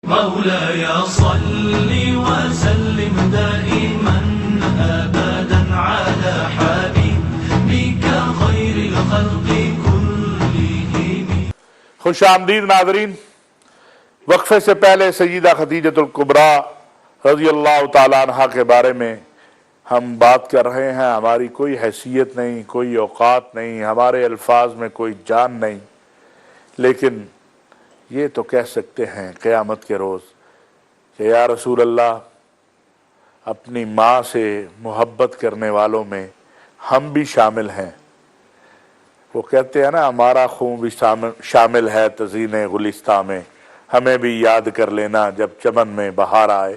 مولاي صل وسلم دائما ابدا على حبيبك خير الخلق كلهم. خوش آمدید ناظرین. وقفے سے پہلے سیدہ خدیجۃ الکبریٰ رضی اللہ تعالیٰ عنہ کے بارے میں ہم بات کر رہے ہیں. ہماری کوئی حیثیت نہیں، کوئی اوقات نہیں، ہمارے الفاظ میں کوئی جان نہیں، لیکن یہ تو کہہ سکتے ہیں قیامت کے روز کہ یا رسول اللہ، اپنی ماں سے محبت کرنے والوں میں ہم بھی شامل ہیں. وہ کہتے ہیں نا، ہمارا خون بھی شامل ہے تزئین گلستہ میں، ہمیں بھی یاد کر لینا جب چمن میں بہار آئے.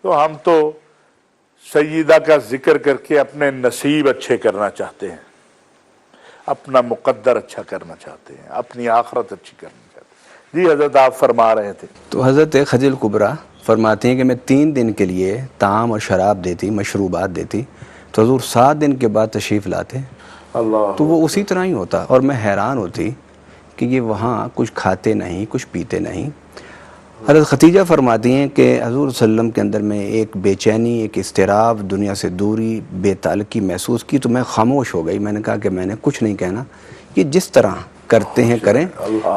تو ہم تو سیدہ کا ذکر کر کے اپنے نصیب اچھے کرنا چاہتے ہیں، اپنا مقدر اچھا کرنا چاہتے ہیں، اپنی آخرت اچھی کرنا چاہتے ہیں. جی حضرت، آپ فرما رہے تھے. تو حضرت خدیجہ کبریٰ فرماتی ہیں کہ میں 3 دن کے لیے طعام اور شراب دیتی، مشروبات دیتی، تو حضور 7 دن کے بعد تشریف لاتے. اللہ. تو وہ اسی طرح ہی ہوتا، اور میں حیران ہوتی کہ یہ وہاں کچھ کھاتے نہیں، کچھ پیتے نہیں. حضرت خدیجہ فرماتی ہیں کہ حضور صلی اللہ علیہ وسلم کے اندر میں ایک بے چینی، ایک اضطراب، دنیا سے دوری، بے تعلقی محسوس کی. تو میں خاموش ہو گئی. میں نے کہا کہ میں نے کچھ نہیں کہنا، یہ جس طرح کرتے ہیں کریں.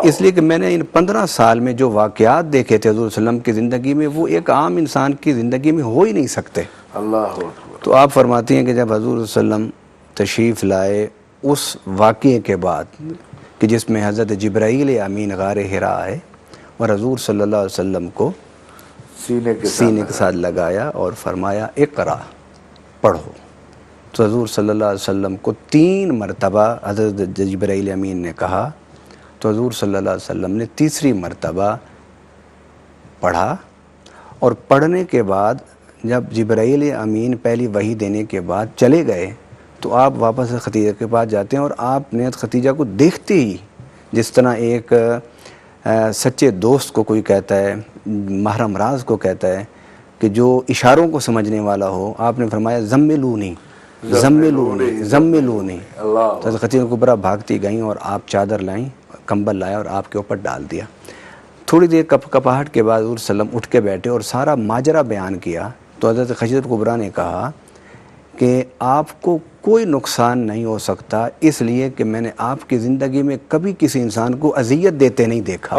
اس لیے کہ میں نے ان 15 سال میں جو واقعات دیکھے تھے حضور صلی اللہ علیہ وسلم کی زندگی میں، وہ ایک عام انسان کی زندگی میں ہو ہی نہیں سکتے. اللہ. تو آپ فرماتی ہیں کہ جب حضور صلی اللہ علیہ وسلم تشریف لائے اس واقعے کے بعد کہ جس میں حضرت جبرائیل امین غار حرا آئے اور حضور صلی اللہ علیہ وسلم کو سینے کے ساتھ لگایا اور فرمایا اقرا، پڑھو. تو حضور صلی اللہ علیہ وسلم کو 3 مرتبہ حضرت جبرائیل امین نے کہا، تو حضور صلی اللہ علیہ وسلم نے تیسری مرتبہ پڑھا. اور پڑھنے کے بعد جب جبرائیل امین پہلی وحی دینے کے بعد چلے گئے تو آپ واپس خدیجہ کے پاس جاتے ہیں، اور آپ نے خدیجہ کو دیکھتے ہی جس طرح ایک سچے دوست کو کوئی کہتا ہے، محرم راز کو کہتا ہے کہ جو اشاروں کو سمجھنے والا ہو، آپ نے فرمایا زملونی زملونی زملونی. تو خدیجہ کبریٰ بھاگتی گئیں اور آپ چادر لائیں، کمبل لایا اور آپ کے اوپر ڈال دیا. تھوڑی دیر کپاہٹ کے بعد حضور صلی اللہ علیہ وسلم اٹھ کے بیٹھے اور سارا ماجرا بیان کیا. تو حضرت خدیجہ کبریٰ نے کہا کہ آپ کو کوئی نقصان نہیں ہو سکتا، اس لیے کہ میں نے آپ کی زندگی میں کبھی کسی انسان کو اذیت دیتے نہیں دیکھا.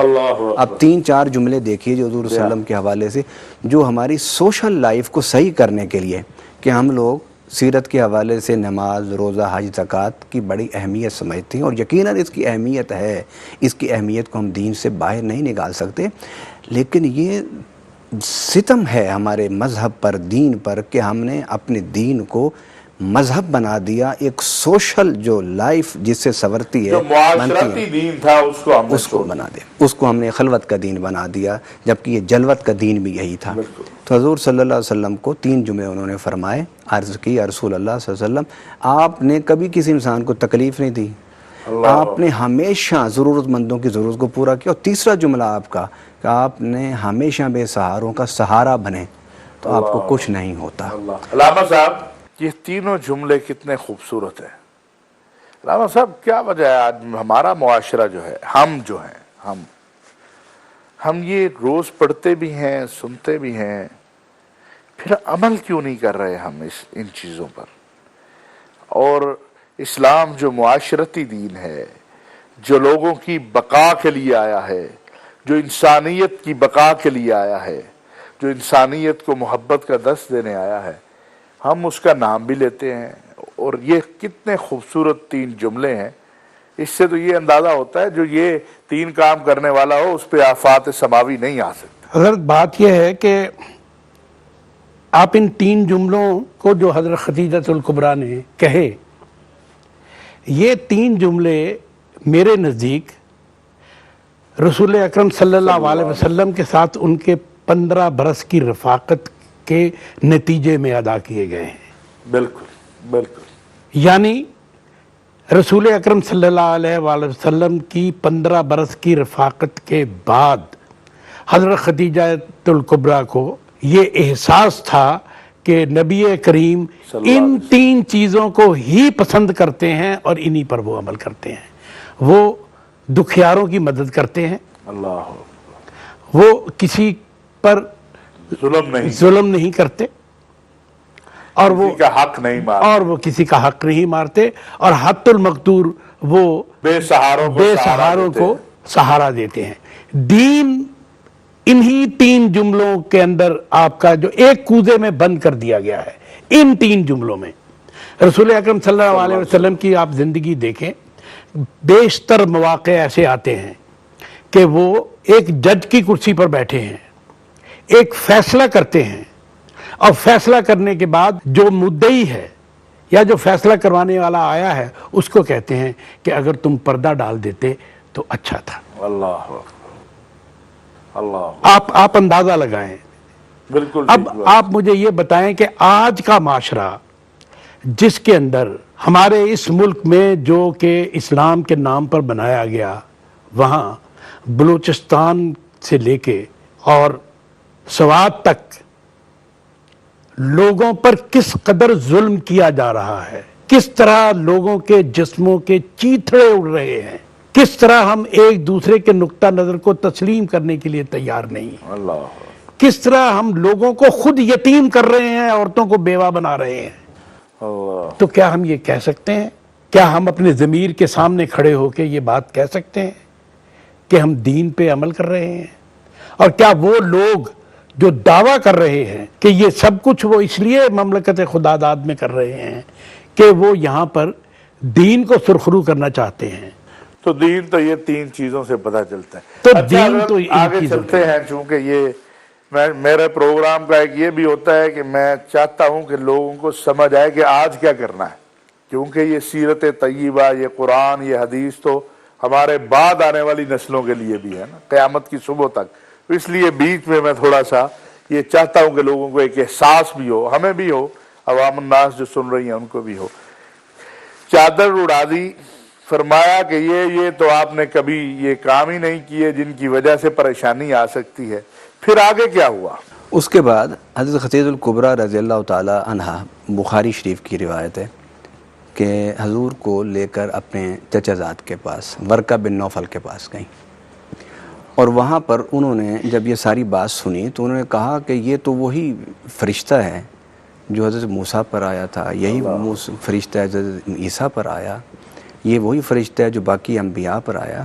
اب 3-4 جملے دیکھیے جو حضور صلی اللہ علیہ وسلم کے حوالے سے، جو ہماری سوشل لائف کو صحیح کرنے کے لیے، کہ ہم لوگ سیرت کے حوالے سے نماز، روزہ، حج، زکوٰۃ کی بڑی اہمیت سمجھتے ہیں، اور یقیناً اس کی اہمیت ہے. اس کی اہمیت کو ہم دین سے باہر نہیں نکال سکتے، لیکن یہ ستم ہے ہمارے مذہب پر، دین پر، کہ ہم نے اپنے دین کو مذہب بنا دیا. ایک سوشل جو لائف جس سے سورتی ہے، جو معاشرتی دین تھا اس کو بنا دیا، اس کو ہم نے خلوت کا دین بنا دیا، جبکہ یہ جلوت کا دین بھی یہی تھا. تو حضور صلی اللہ علیہ وسلم کو 3 جملے انہوں نے فرمائے، عرض کی یا رسول اللہ صلی اللہ علیہ وسلم، آپ نے کبھی کسی انسان کو تکلیف نہیں دی، آپ نے ہمیشہ ضرورت مندوں کی ضرورت کو پورا کیا. اور تیسرا جملہ آپ کا کہ آپ نے ہمیشہ بے سہاروں کا سہارا بنے، تو آپ کو کچھ نہیں ہوتا. علامہ صاحب، یہ تینوں جملے کتنے خوبصورت ہیں. علامہ صاحب، کیا وجہ ہے آج ہمارا معاشرہ جو ہے، ہم جو ہیں، ہم یہ روز پڑھتے بھی ہیں، سنتے بھی ہیں، پھر عمل کیوں نہیں کر رہے ہم ان چیزوں پر؟ اور اسلام جو معاشرتی دین ہے، جو لوگوں کی بقا کے لیے آیا ہے، جو انسانیت کی بقا کے لیے آیا ہے، جو انسانیت کو محبت کا درس دینے آیا ہے، ہم اس کا نام بھی لیتے ہیں. اور یہ کتنے خوبصورت 3 جملے ہیں. اس سے تو یہ اندازہ ہوتا ہے جو یہ 3 کام کرنے والا ہو اس پہ آفات سماوی نہیں آ سکتے. حضرت بات یہ ہے کہ آپ ان 3 جملوں کو جو حضرت خدیجہ الکبریٰ نے کہے، یہ 3 جملے میرے نزدیک رسول اکرم صلی اللہ علیہ وسلم کے ساتھ ان کے 15 برس کی رفاقت کے نتیجے میں ادا کیے گئے ہیں. بالکل بالکل. یعنی رسول اکرم صلی اللہ علیہ وآلہ وسلم کی 15 برس کی رفاقت کے بعد حضرت خدیجہ الکبریٰ کو یہ احساس تھا کہ نبی کریم ان 3 چیزوں کو ہی پسند کرتے ہیں اور انہی پر وہ عمل کرتے ہیں. وہ دکھیاروں کی مدد کرتے ہیں، اللہ، وہ کسی پر ظلم نہیں کرتے اور وہ کسی کا حق نہیں مارتے، اور وہ کسی کا حق نہیں مارتے، اور حت المقدور وہ بے سہاروں کو سہارا دیتے ہیں۔ دین انہی 3 جملوں کے اندر آپ کا جو ایک کوزے میں بند کر دیا گیا ہے، ان 3 جملوں میں۔ رسول اکرم صلی اللہ علیہ وسلم کی آپ زندگی دیکھیں، بیشتر مواقع ایسے آتے ہیں کہ وہ ایک جج کی کرسی پر بیٹھے ہیں، ایک فیصلہ کرتے ہیں، اور فیصلہ کرنے کے بعد جو مدعی ہے یا جو فیصلہ کروانے والا آیا ہے اس کو کہتے ہیں کہ اگر تم پردہ ڈال دیتے تو اچھا تھا۔ اللہ اللہ، آپ اندازہ لگائیں۔ بالکل اب آپ مجھے یہ بتائیں کہ آج کا معاشرہ جس کے اندر ہمارے اس ملک میں جو کہ اسلام کے نام پر بنایا گیا، وہاں بلوچستان سے لے کے اور سوات تک لوگوں پر کس قدر ظلم کیا جا رہا ہے، کس طرح لوگوں کے جسموں کے چیتھڑے اڑ رہے ہیں، کس طرح ہم ایک دوسرے کے نقطہ نظر کو تسلیم کرنے کے لیے تیار نہیں، اللہ، کس طرح ہم لوگوں کو خود یتیم کر رہے ہیں، عورتوں کو بیوہ بنا رہے ہیں۔ تو کیا ہم یہ کہہ سکتے ہیں، کیا ہم اپنے ضمیر کے سامنے کھڑے ہو کے یہ بات کہہ سکتے ہیں کہ ہم دین پہ عمل کر رہے ہیں؟ اور کیا وہ لوگ جو دعویٰ کر رہے ہیں کہ یہ سب کچھ وہ اس لیے مملکت خدا داد میں کر رہے ہیں کہ وہ یہاں پر دین کو سرخرو کرنا چاہتے ہیں؟ تو دین تو یہ 3 چیزوں سے پتہ چلتا ہے۔ تو اچھا، دین اگر تو ان آگے چیزوں چلتے ہیں، چونکہ یہ میرے پروگرام کا ایک یہ بھی ہوتا ہے کہ میں چاہتا ہوں کہ لوگوں کو سمجھ آئے کہ آج کیا کرنا ہے، کیونکہ یہ سیرت طیبہ، یہ قرآن، یہ حدیث تو ہمارے بعد آنے والی نسلوں کے لیے بھی ہے نا، قیامت کی صبح تک۔ اس لیے بیچ میں تھوڑا سا یہ چاہتا ہوں کہ لوگوں کو ایک احساس بھی ہو، ہمیں بھی ہو، عوام الناس جو سن رہی ہیں ان کو بھی ہو۔ چادر اڑا دی، فرمایا کہ یہ تو آپ نے کبھی یہ کام ہی نہیں کیے جن کی وجہ سے پریشانی آ سکتی ہے۔ پھر آگے کیا ہوا؟ اس کے بعد حضرت خدیجہ الکبریٰ رضی اللہ تعالی عنہا، بخاری شریف کی روایت ہے کہ حضور کو لے کر اپنے چچا زاد کے پاس، ورقہ بن نوفل کے پاس گئیں، اور وہاں پر انہوں نے جب یہ ساری بات سنی تو انہوں نے کہا کہ یہ تو وہی فرشتہ ہے جو حضرت موسیٰ پر آیا تھا، یہی فرشتہ ہے حضرت عیسیٰ پر آیا، یہ وہی فرشتہ ہے جو باقی انبیاء پر آیا۔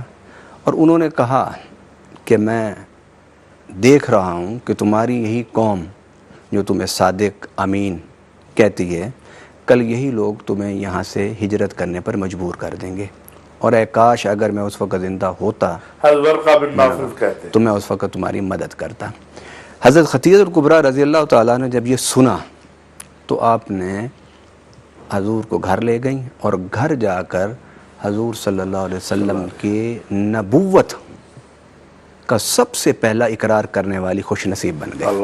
اور انہوں نے کہا کہ میں دیکھ رہا ہوں کہ تمہاری یہی قوم جو تمہیں صادق امین کہتی ہے، کل یہی لوگ تمہیں یہاں سے ہجرت کرنے پر مجبور کر دیں گے، اور اے کاش اگر میں اس وقت زندہ ہوتا تو میں اس وقت تمہاری مدد کرتا۔ حضرت خدیجہ الکبریٰ رضی اللہ تعالیٰ نے جب یہ سنا تو آپ نے حضور کو گھر لے گئیں، اور گھر جا کر حضور صلی اللہ علیہ وسلم کی نبوت کا سب سے پہلا اقرار کرنے والی خوش نصیب بن گئے،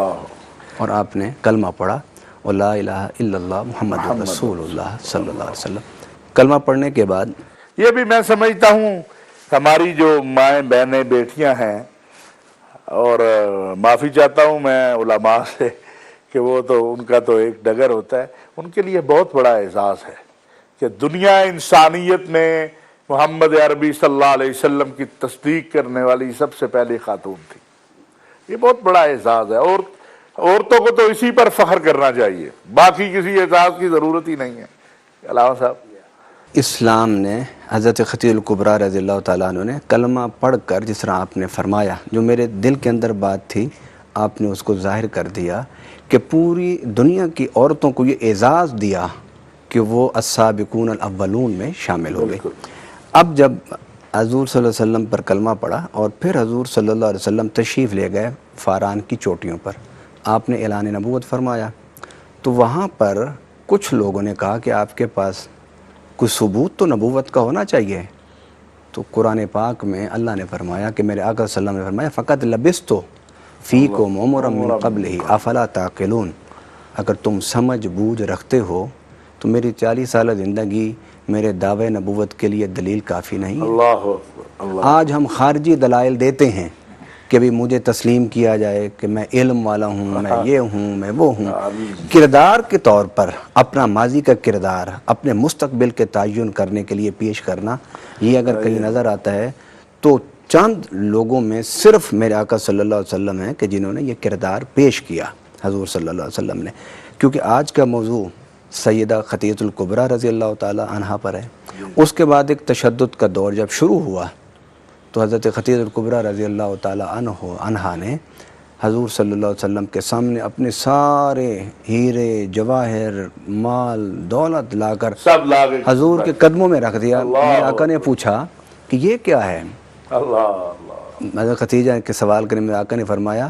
اور آپ نے کلمہ پڑھا، اور لا الہ الا اللہ محمد رسول اللہ صلی اللہ علیہ وسلم۔ کلمہ پڑھنے کے بعد یہ بھی میں سمجھتا ہوں ہماری جو مائیں بہنیں بیٹیاں ہیں، اور معافی چاہتا ہوں میں علماء سے کہ وہ تو ان کا تو ایک ڈگر ہوتا ہے، ان کے لیے بہت بڑا اعزاز ہے کہ دنیا انسانیت میں محمد عربی صلی اللہ علیہ وسلم کی تصدیق کرنے والی سب سے پہلی خاتون تھی۔ یہ بہت بڑا اعزاز ہے، اور عورتوں کو تو اسی پر فخر کرنا چاہیے، باقی کسی اعزاز کی ضرورت ہی نہیں ہے۔ علامہ صاحب، اسلام نے حضرت خدیجہ الکبریٰ رضی اللہ تعالیٰ عنہ نے کلمہ پڑھ کر، جس طرح آپ نے فرمایا، جو میرے دل کے اندر بات تھی آپ نے اس کو ظاہر کر دیا کہ پوری دنیا کی عورتوں کو یہ اعزاز دیا کہ وہ السابقون الاولون میں شامل ہو گئے۔ اب جب حضور صلی اللہ علیہ وسلم پر کلمہ پڑھا اور پھر حضور صلی اللہ علیہ وسلم تشریف لے گئے فاران کی چوٹیوں پر، آپ نے اعلان نبوت فرمایا، تو وہاں پر کچھ لوگوں نے کہا کہ آپ کے پاس کوئی ثبوت تو نبوت کا ہونا چاہیے۔ تو قرآن پاک میں اللہ نے فرمایا کہ میرے آقا صلی اللہ علیہ وسلم نے فرمایا فقط لبثت فیکم عمرا من قبلہ افلا تعقلون، اگر تم سمجھ بوجھ رکھتے ہو تو میری 40 سالہ زندگی میرے دعوے نبوت کے لیے دلیل کافی نہیں ہے۔ آج ہم خارجی دلائل دیتے ہیں کہ بھی مجھے تسلیم کیا جائے کہ میں علم والا ہوں، میں یہ ہوں، میں وہ ہوں۔ کردار کے طور پر اپنا ماضی کا کردار اپنے مستقبل کے تعین کرنے کے لیے پیش کرنا، یہ اگر کہیں نظر آتا ہے تو چند لوگوں میں صرف میرے آقا صلی اللہ علیہ وسلم ہیں کہ جنہوں نے یہ کردار پیش کیا حضور صلی اللہ علیہ وسلم نے. کیونکہ آج کا موضوع سیدہ خدیجہ الکبریٰ رضی اللہ تعالی عنہا پر ہے. اس کے بعد ایک تشدد کا دور جب شروع ہوا تو حضرت خدیجہ الکبریٰ رضی اللہ تعالی عنہا نے حضور صلی اللہ علیہ وسلم کے سامنے اپنے سارے ہیرے جواہر مال دولت لا کر سب لاگے حضور کے قدموں میں رکھ دیا. میرے آقا نے پوچھا کہ یہ کیا ہے؟ اللہ حضرت خدیجہ کے سوال کرنے میں آقا نے فرمایا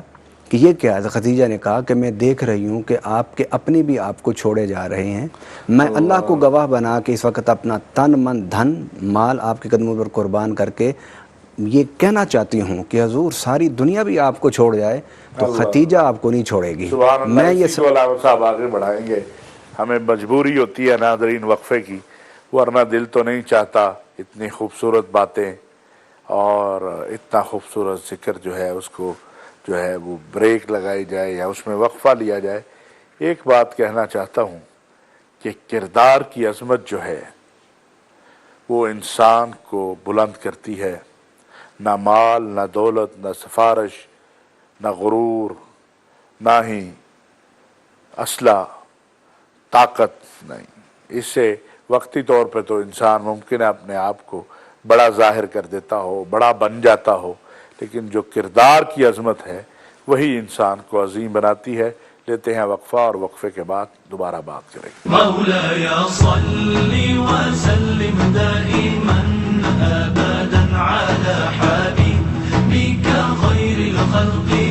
کہ یہ کیا ہے؟ حضرت خدیجہ نے کہا کہ میں دیکھ رہی ہوں کہ آپ کے اپنی بھی آپ کو چھوڑے جا رہے ہیں. میں اللہ کو گواہ بنا کے اس وقت اپنا تن من دھن مال آپ کے قدموں پر قربان کر کے یہ کہنا چاہتی ہوں کہ حضور ساری دنیا بھی آپ کو چھوڑ جائے تو خدیجہ آپ کو نہیں چھوڑے گی. میں یہ صاحب آگے بڑھائیں گے. ہمیں مجبوری ہوتی ہے ناظرین وقفے کی، ورنہ دل تو نہیں چاہتا اتنی خوبصورت باتیں اور اتنا خوبصورت ذکر جو ہے اس کو جو ہے وہ بریک لگائی جائے یا اس میں وقفہ لیا جائے. ایک بات کہنا چاہتا ہوں کہ کردار کی عظمت جو ہے وہ انسان کو بلند کرتی ہے. نہ مال، نہ دولت، نہ سفارش، نہ غرور، نہ ہی اسلحہ، طاقت نہیں. اس سے وقتی طور پہ تو انسان ممکن ہے اپنے آپ کو بڑا ظاہر کر دیتا ہو، بڑا بن جاتا ہو، لیکن جو کردار کی عظمت ہے وہی انسان کو عظیم بناتی ہے. لیتے ہیں وقفہ اور وقفے کے بعد دوبارہ بات کریں گے. مولاي صل وسلم دائما ابدا على حبيبك خير الخلق